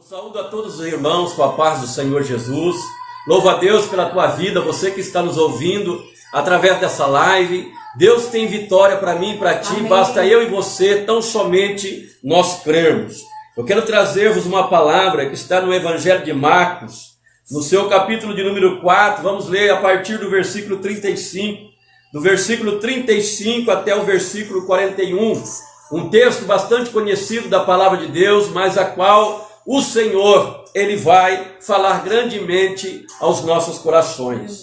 Saúdo a todos os irmãos com a paz do Senhor Jesus. Louvo a Deus pela tua vida, você que está nos ouvindo através dessa live. Deus tem vitória para mim e para ti. Amém. Basta eu e você, tão somente nós crermos. Eu quero trazer-vos uma palavra que está no Evangelho de Marcos, no seu capítulo de número 4. Vamos ler a partir do versículo 35, do versículo 35 até o versículo 41. Um texto bastante conhecido da palavra de Deus, mas a qual o Senhor, Ele vai falar grandemente aos nossos corações.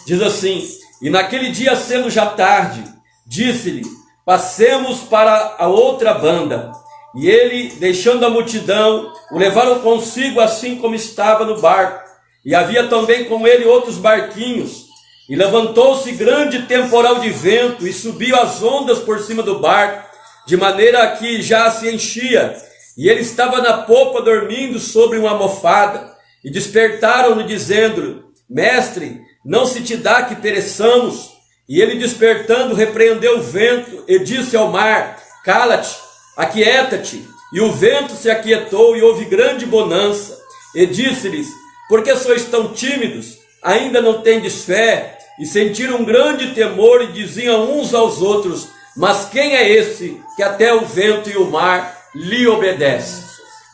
Diz assim: e naquele dia, sendo já tarde, disse-lhe: passemos para a outra banda. E ele, deixando a multidão, o levaram consigo assim como estava no barco. E havia também com ele outros barquinhos. E levantou-se grande temporal de vento, e subiu as ondas por cima do barco, de maneira que já se enchia. E ele estava na popa dormindo sobre uma almofada. E despertaram-no dizendo: mestre, não se te dá que pereçamos? E ele, despertando, repreendeu o vento e disse ao mar: cala-te, aquieta-te. E o vento se aquietou e houve grande bonança. E disse-lhes: por que sois tão tímidos? Ainda não tendes fé? E sentiram um grande temor e diziam uns aos outros: mas quem é esse que até o vento e o mar lhe obedece?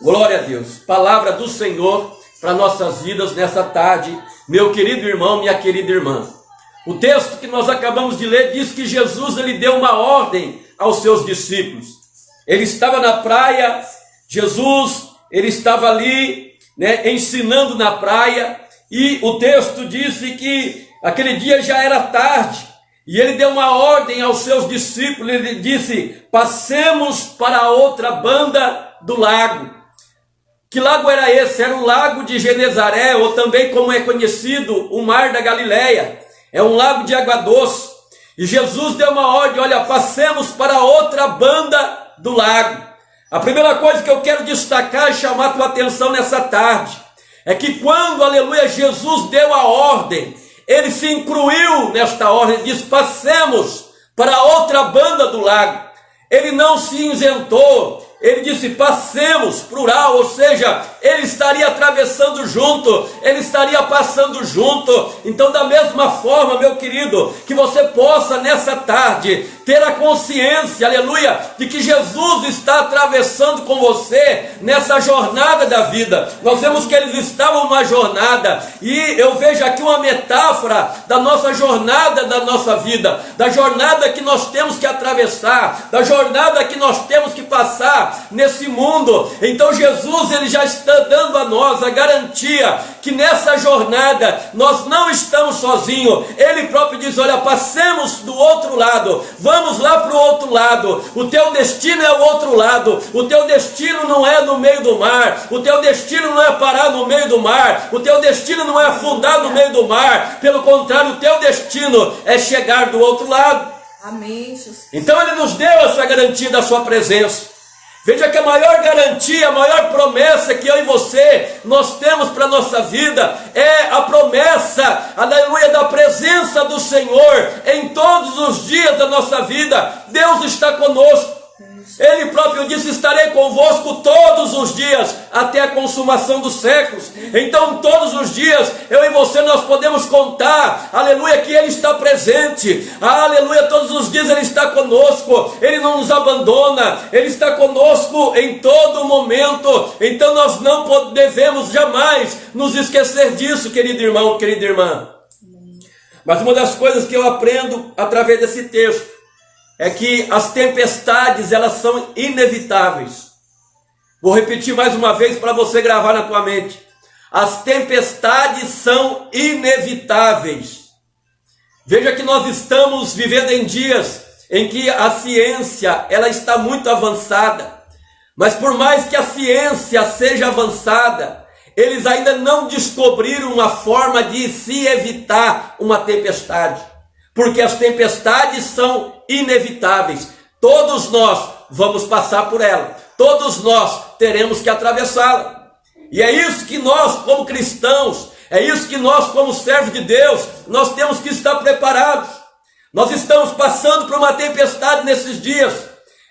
Glória a Deus. Palavra do Senhor para nossas vidas nessa tarde, meu querido irmão, minha querida irmã. O texto que nós acabamos de ler diz que Jesus, ele deu uma ordem aos seus discípulos. Ele estava na praia, Jesus, ele estava ali, ensinando na praia, e o texto disse que aquele dia já era tarde. E ele deu uma ordem aos seus discípulos, ele disse: passemos para a outra banda do lago. Que lago era esse? Era o lago de Genezaré, ou também como é conhecido, o mar da Galileia. É um lago de água doce. E Jesus deu uma ordem: olha, passemos para a outra banda do lago. A primeira coisa que eu quero destacar e chamar a tua atenção nessa tarde, é que quando, aleluia, Jesus deu a ordem, ele se incluiu nesta ordem, diz: passemos para a outra banda do lago. Ele não se isentou, ele disse: passemos, plural, ou seja, ele estaria atravessando junto, ele estaria passando junto. Então, da mesma forma, meu querido, que você possa nessa tarde ter a consciência, aleluia, de que Jesus está atravessando com você nessa jornada da vida. Nós vemos que eles estavam numa jornada, e eu vejo aqui uma metáfora da nossa jornada, da nossa vida, da jornada que nós temos que atravessar, da jornada que nós temos que passar nesse mundo. Então Jesus, ele já está dando a nós a garantia que nessa jornada nós não estamos sozinhos. Ele próprio diz: olha, passemos do outro lado, vamos lá para o outro lado. O teu destino é o outro lado. O teu destino não é no meio do mar, o teu destino não é parar no meio do mar, o teu destino não é afundar no meio do mar. Pelo contrário, o teu destino é chegar do outro lado. Amém, Jesus. Então ele nos deu essa garantia da sua presença. Veja que a maior garantia, a maior promessa que eu e você, nós temos para a nossa vida, é a promessa, aleluia, da presença do Senhor em todos os dias da nossa vida. Deus está conosco. Ele próprio disse: estarei convosco todos os dias, até a consumação dos séculos. Então todos os dias, eu e você, nós podemos contar, aleluia, que Ele está presente, aleluia, todos os dias Ele está conosco, Ele não nos abandona, Ele está conosco em todo momento. Então nós não devemos jamais nos esquecer disso, querido irmão, querida irmã. Mas uma das coisas que eu aprendo através desse texto é que as tempestades, elas são inevitáveis. Vou repetir mais uma vez para você gravar na tua mente. As tempestades são inevitáveis. Veja que nós estamos vivendo em dias em que a ciência, ela está muito avançada. Mas por mais que a ciência seja avançada, eles ainda não descobriram uma forma de se evitar uma tempestade. Porque as tempestades são inevitáveis. Todos nós vamos passar por ela. Todos nós teremos que atravessá-la. E é isso que nós, como cristãos, é isso que nós, como servos de Deus, nós temos que estar preparados. Nós estamos passando por uma tempestade nesses dias.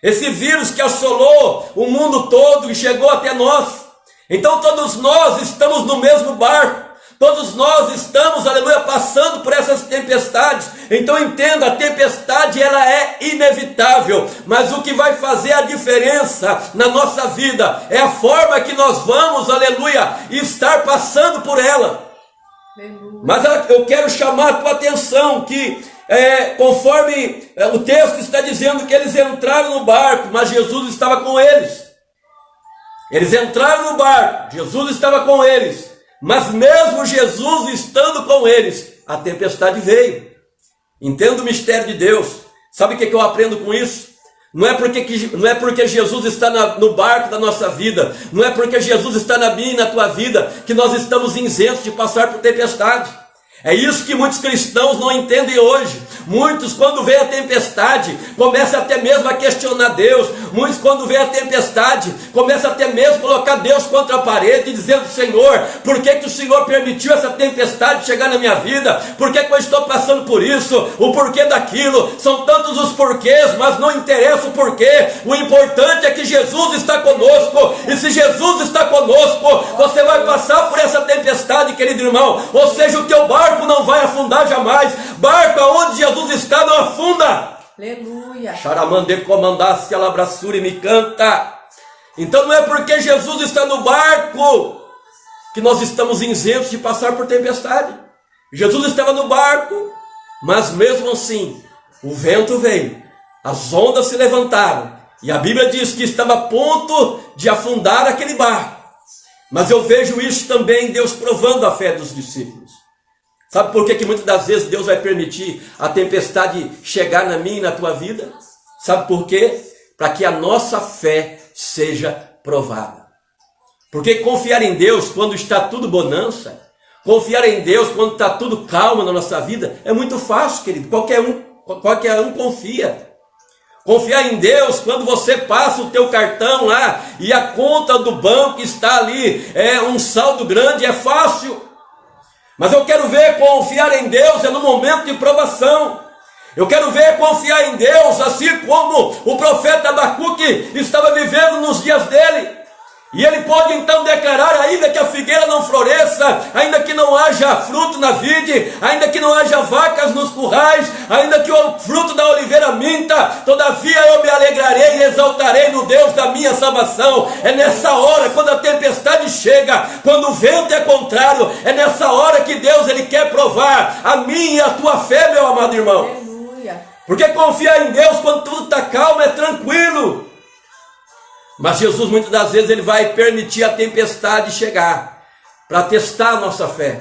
Esse vírus que assolou o mundo todo e chegou até nós, Então todos nós estamos no mesmo barco. Todos nós estamos, aleluia, passando por essas tempestades. Então entenda, a tempestade ela é inevitável, mas o que vai fazer a diferença na nossa vida é a forma que nós vamos, aleluia, estar passando por ela. Aleluia. Mas eu quero chamar a tua atenção que conforme o texto está dizendo que eles entraram no barco, mas Jesus estava com eles. Eles entraram no barco, Jesus estava com eles. Mas mesmo Jesus estando com eles, a tempestade veio. Entenda o mistério de Deus. Sabe o que eu aprendo com isso? Não é porque Jesus está no barco da nossa vida, não é porque Jesus está na minha e na tua vida, que nós estamos isentos de passar por tempestade. É isso que muitos cristãos não entendem hoje. Muitos, quando vê a tempestade, começam até mesmo a questionar Deus. Muitos, quando vê a tempestade, começam até mesmo a colocar Deus contra a parede, dizendo: Senhor, por que o Senhor permitiu essa tempestade chegar na minha vida? Por que eu estou passando por isso? O porquê daquilo? São tantos os porquês, mas não interessa o porquê. O importante é que Jesus está conosco. E se Jesus está conosco, você vai passar por essa tempestade, querido irmão. Ou seja, o teu barco não vai afundar jamais. Barco aonde Jesus está não afunda. Aleluia. Charamande comandasse alabraçura e me canta. Então não é porque Jesus está no barco que nós estamos isentos de passar por tempestade. Jesus estava no barco, mas mesmo assim o vento veio, as ondas se levantaram, e a Bíblia diz que estava a ponto de afundar aquele barco. Mas eu vejo isso também, Deus provando a fé dos discípulos. Sabe por que muitas das vezes Deus vai permitir a tempestade chegar na minha e na tua vida? Sabe por quê? Para que a nossa fé seja provada. Porque confiar em Deus quando está tudo bonança, confiar em Deus quando está tudo calmo na nossa vida, é muito fácil, querido. Qualquer um confia. Confiar em Deus quando você passa o teu cartão lá e a conta do banco está ali, um saldo grande, é fácil. Mas eu quero ver confiar em Deus no momento de provação. Eu quero ver confiar em Deus assim como o profeta Abacuque estava vivendo nos dias dele. E ele pode então declarar: ainda que a figueira não floresça, ainda que não haja fruto na vide, ainda que não haja vacas nos currais, ainda que o fruto da oliveira minta, todavia eu me alegrarei e exaltarei no Deus da minha salvação. É nessa hora, quando a tempestade chega, quando o vento é contrário, é nessa hora que Deus ele quer provar a minha e a tua fé, meu amado irmão. Aleluia. Porque confiar em Deus quando tudo está calmo é tranquilo. Mas Jesus muitas das vezes ele vai permitir a tempestade chegar para testar a nossa fé,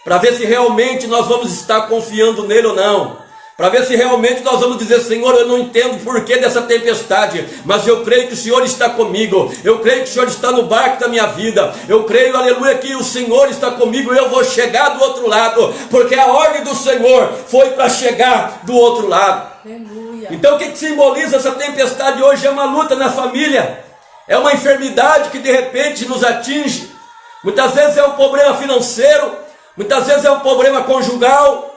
para ver se realmente nós vamos estar confiando nele ou não, para ver se realmente nós vamos dizer: Senhor, eu não entendo o porquê dessa tempestade, mas eu creio que o Senhor está comigo, eu creio que o Senhor está no barco da minha vida, eu creio, aleluia, que o Senhor está comigo e eu vou chegar do outro lado, porque a ordem do Senhor foi para chegar do outro lado. Aleluia. Então o que simboliza essa tempestade hoje? É uma luta na família, é uma enfermidade que de repente nos atinge. Muitas vezes é um problema financeiro, muitas vezes é um problema conjugal.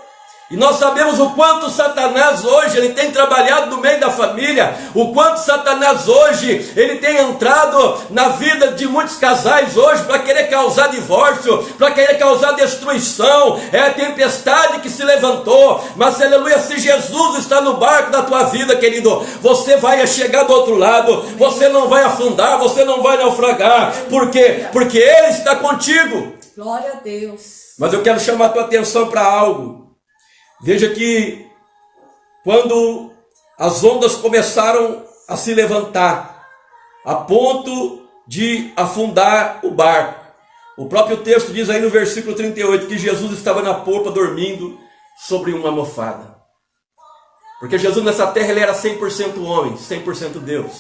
E nós sabemos o quanto Satanás hoje ele tem trabalhado no meio da família, o quanto Satanás hoje ele tem entrado na vida de muitos casais hoje para querer causar divórcio, para querer causar destruição. É a tempestade que se levantou, mas aleluia, se Jesus está no barco da tua vida, querido, você vai chegar do outro lado, você não vai afundar, você não vai naufragar. Por quê? Porque Ele está contigo. Glória a Deus. Mas eu quero chamar a tua atenção para algo. Veja que quando as ondas começaram a se levantar, a ponto de afundar o barco, o próprio texto diz aí no versículo 38 que Jesus estava na polpa dormindo sobre uma almofada. Porque Jesus nessa terra ele era 100% homem, 100% Deus.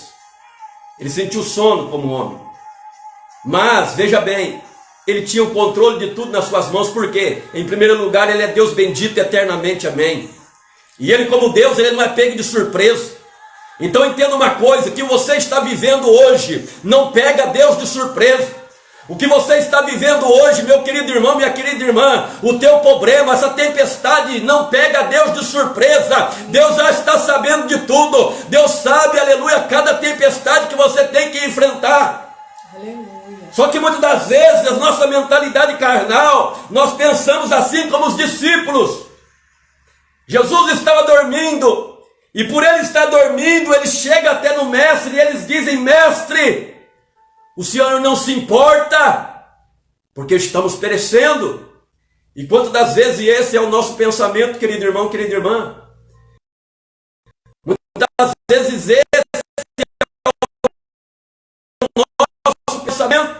Ele sentiu sono como homem. Mas, veja bem, ele tinha o controle de tudo nas suas mãos. Por quê? Em primeiro lugar, ele é Deus bendito eternamente, amém. E ele como Deus, ele não é pego de surpresa. Então entenda uma coisa, que você está vivendo hoje, não pega Deus de surpresa. O que você está vivendo hoje, meu querido irmão, minha querida irmã, o teu problema, essa tempestade, não pega Deus de surpresa. Deus já está sabendo de tudo. Deus sabe, aleluia, cada tempestade que você tem que enfrentar. Aleluia. Só que muitas das vezes, a nossa mentalidade carnal, nós pensamos assim como os discípulos. Jesus estava dormindo, e por ele estar dormindo, ele chega até no mestre, e eles dizem: mestre, o Senhor não se importa, porque estamos perecendo. E quantas das vezes esse é o nosso pensamento, querido irmão, querida irmã? Muitas vezes esse é o nosso pensamento.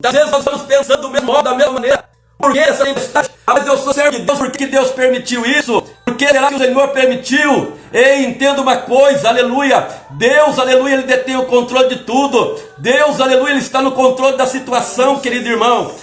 Às vezes nós estamos pensando do mesmo modo, da mesma maneira. Por que essa tempestade? Mas eu sou servo de Deus, por que Deus permitiu isso? Por que será que o Senhor permitiu? Ei, entenda uma coisa, aleluia. Deus, aleluia, Ele detém o controle de tudo. Deus, aleluia, Ele está no controle da situação, querido irmão.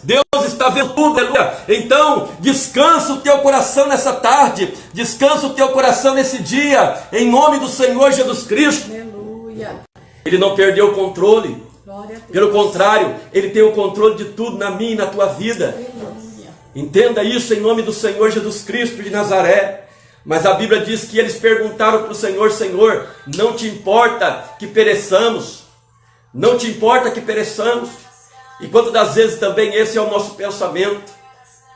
Deus está vendo tudo, aleluia. Então, descansa o teu coração nessa tarde. Descansa o teu coração nesse dia. Em nome do Senhor Jesus Cristo. Aleluia. Ele não perdeu o controle. Glória a Deus. Pelo contrário, Ele tem o controle de tudo na minha e na tua vida. Aleluia. Entenda isso em nome do Senhor Jesus Cristo de Nazaré. Mas a Bíblia diz que eles perguntaram para o Senhor: Senhor, não te importa que pereçamos? Não te importa que pereçamos? E quantas das vezes também esse é o nosso pensamento?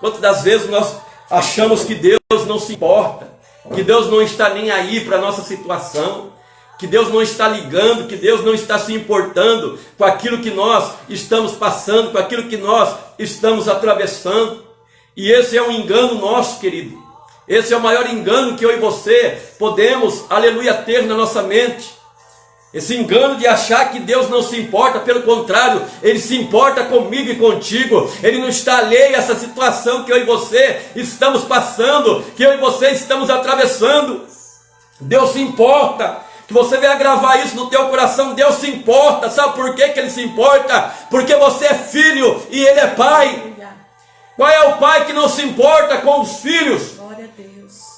Quantas das vezes nós achamos que Deus não se importa, que Deus não está nem aí para a nossa situação, que Deus não está ligando, que Deus não está se importando com aquilo que nós estamos passando, com aquilo que nós estamos atravessando. E esse é um engano nosso, querido. Esse é o maior engano que eu e você podemos, aleluia, ter na nossa mente. Esse engano de achar que Deus não se importa, pelo contrário, Ele se importa comigo e contigo. Ele não está alheio a essa situação que eu e você estamos passando, que eu e você estamos atravessando. Deus se importa. Que você venha gravar isso no teu coração. Deus se importa. Sabe por que Ele se importa? Porque você é filho e Ele é pai. Qual é o pai que não se importa com os filhos? Glória a Deus.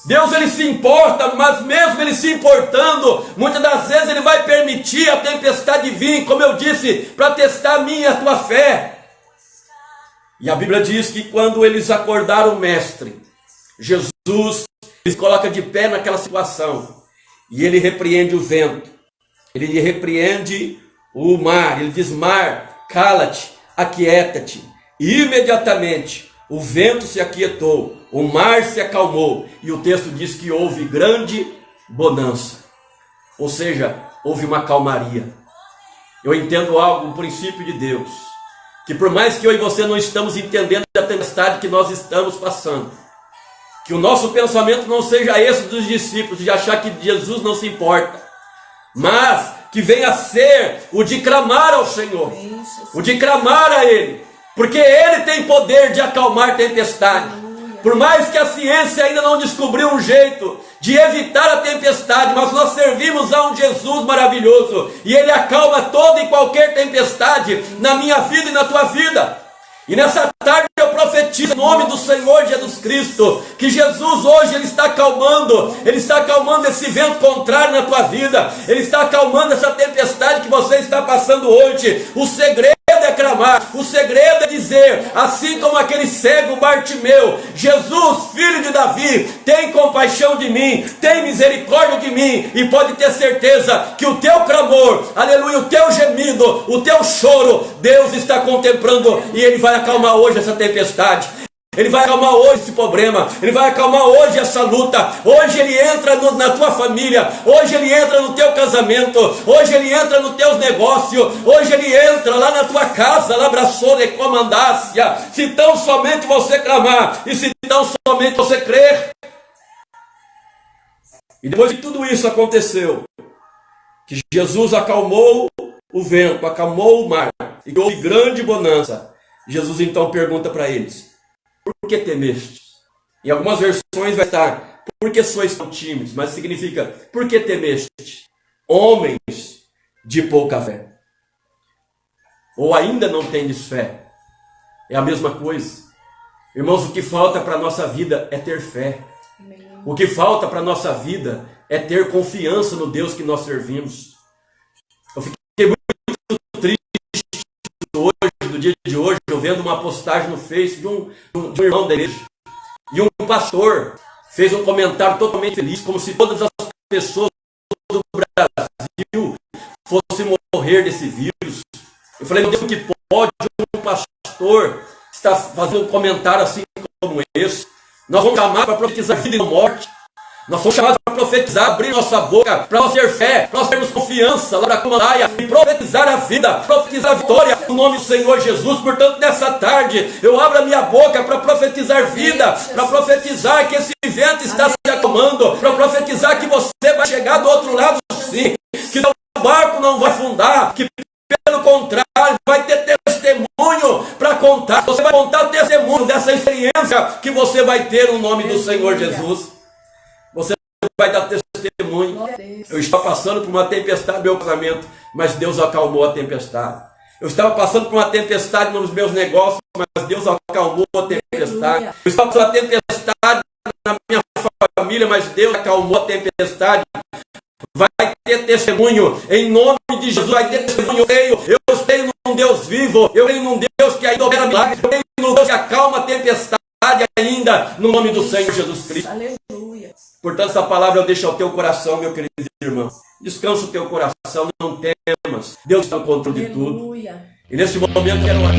Deus, Ele se importa, mas mesmo Ele se importando, muitas das vezes Ele vai permitir a tempestade vir, como eu disse, para testar a minha e a tua fé. E a Bíblia diz que quando eles acordaram o mestre, Jesus se coloca de pé naquela situação, e Ele repreende o vento, Ele repreende o mar, Ele diz: mar, cala-te, aquieta-te. E imediatamente o vento se aquietou, o mar se acalmou, e o texto diz que houve grande bonança. Ou seja, houve uma calmaria. Eu entendo algo, um princípio de Deus, que por mais que eu e você não estamos entendendo a tempestade que nós estamos passando, que o nosso pensamento não seja esse dos discípulos, de achar que Jesus não se importa, mas que venha a ser o de clamar ao Senhor, o de clamar a Ele, porque Ele tem poder de acalmar tempestade. Por mais que a ciência ainda não descobriu um jeito de evitar a tempestade, mas nós servimos a um Jesus maravilhoso, e Ele acalma toda e qualquer tempestade na minha vida e na tua vida. E nessa tarde eu profetizo em nome do Senhor Jesus Cristo, que Jesus hoje Ele está acalmando esse vento contrário na tua vida, Ele está acalmando essa tempestade que você está passando hoje. O segredo é clamar, o segredo é dizer, assim como aquele cego Bartimeu: Jesus, filho de Davi, tem compaixão de mim, tem misericórdia de mim. E pode ter certeza que o teu clamor, aleluia, o teu gemido, o teu choro, Deus está contemplando, e Ele vai acalmar hoje essa tempestade. Ele vai acalmar hoje esse problema, Ele vai acalmar hoje essa luta. Hoje Ele entra na tua família, hoje Ele entra no teu casamento, hoje Ele entra nos teus negócios, hoje Ele entra lá na tua casa, lá abraçou e comandácia. Se tão somente você clamar, e se tão somente você crer. E depois de tudo isso aconteceu, que Jesus acalmou o vento, acalmou o mar, e houve grande bonança. Jesus então pergunta para eles: por que temestes? Em algumas versões vai estar: por que sois tão tímidos? Mas significa: por que temestes? Homens de pouca fé. Ou ainda não tendes fé? É a mesma coisa. Irmãos, o que falta para a nossa vida é ter fé. O que falta para a nossa vida é ter confiança no Deus que nós servimos. Eu fiquei muito triste hoje, no dia de hoje, eu vendo uma postagem no Face de um irmão da igreja, e um pastor fez um comentário totalmente feliz, como se todas as pessoas do Brasil fossem morrer desse vírus. Eu falei, meu Deus, que pode um pastor estar fazendo um comentário assim como esse? Nós vamos chamar para profetizar vida e não morte. Nós somos chamados para profetizar, abrir nossa boca, para nós ter fé, para nós termos confiança, lá para e profetizar a vida, profetizar a vitória, no nome do Senhor Jesus. Portanto, nessa tarde, eu abro a minha boca para profetizar vida, para profetizar que esse vento está se acalmando, para profetizar que você vai chegar do outro lado sim, que o barco não vai afundar, que pelo contrário, vai ter testemunho para contar. Você vai contar testemunho dessa experiência que você vai ter no nome do Senhor Jesus. Você vai dar testemunho. Eu estava passando por uma tempestade no meu casamento, mas Deus acalmou a tempestade. Eu estava passando por uma tempestade nos meus negócios, mas Deus acalmou a tempestade. Eu estava passando por uma tempestade na minha família, mas Deus acalmou a tempestade. Vai ter testemunho em nome de Jesus, vai ter testemunho. Eu creio num Deus vivo, eu creio num Deus que ainda opera milagres, eu creio num Deus que acalma a tempestade ainda, no nome do Senhor Jesus Cristo. Aleluia. Portanto, essa palavra eu deixo ao teu coração, meu querido irmão. Descansa o teu coração, não temas. Deus está no controle de tudo. Aleluia. E nesse momento quero orar.